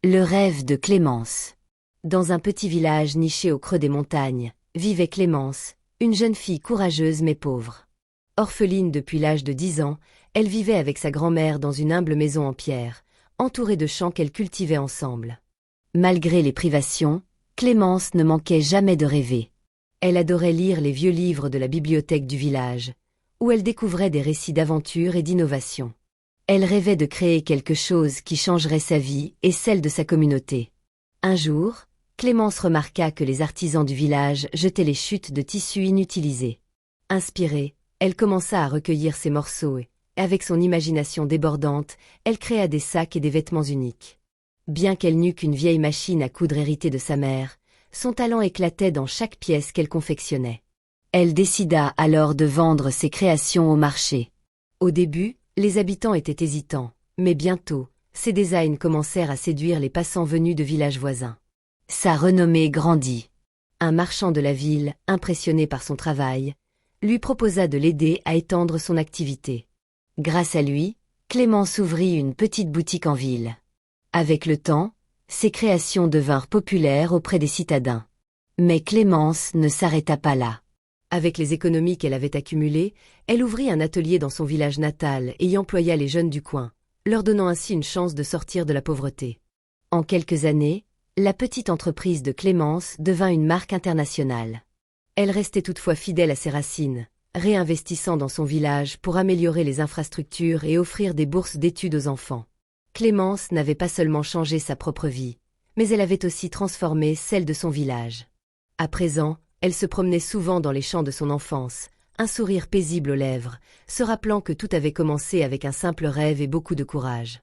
Le rêve de Clémence. Dans un petit village niché au creux des montagnes, vivait Clémence, une jeune fille courageuse mais pauvre. Orpheline depuis l'âge de 10 ans, elle vivait avec sa grand-mère dans une humble maison en pierre, entourée de champs qu'elle cultivait ensemble. Malgré les privations, Clémence ne manquait jamais de rêver. Elle adorait lire les vieux livres de la bibliothèque du village, où elle découvrait des récits d'aventure et d'innovation. Elle rêvait de créer quelque chose qui changerait sa vie et celle de sa communauté. Un jour, Clémence remarqua que les artisans du village jetaient les chutes de tissus inutilisés. Inspirée, elle commença à recueillir ces morceaux et, avec son imagination débordante, elle créa des sacs et des vêtements uniques. Bien qu'elle n'eût qu'une vieille machine à coudre héritée de sa mère, son talent éclatait dans chaque pièce qu'elle confectionnait. Elle décida alors de vendre ses créations au marché. Au début, les habitants étaient hésitants, mais bientôt, ses designs commencèrent à séduire les passants venus de villages voisins. Sa renommée grandit. Un marchand de la ville, impressionné par son travail, lui proposa de l'aider à étendre son activité. Grâce à lui, Clémence ouvrit une petite boutique en ville. Avec le temps, ses créations devinrent populaires auprès des citadins. Mais Clémence ne s'arrêta pas là. Avec les économies qu'elle avait accumulées, elle ouvrit un atelier dans son village natal et y employa les jeunes du coin, leur donnant ainsi une chance de sortir de la pauvreté. En quelques années, la petite entreprise de Clémence devint une marque internationale. Elle restait toutefois fidèle à ses racines, réinvestissant dans son village pour améliorer les infrastructures et offrir des bourses d'études aux enfants. Clémence n'avait pas seulement changé sa propre vie, mais elle avait aussi transformé celle de son village. À présent, elle se promenait souvent dans les champs de son enfance, un sourire paisible aux lèvres, se rappelant que tout avait commencé avec un simple rêve et beaucoup de courage.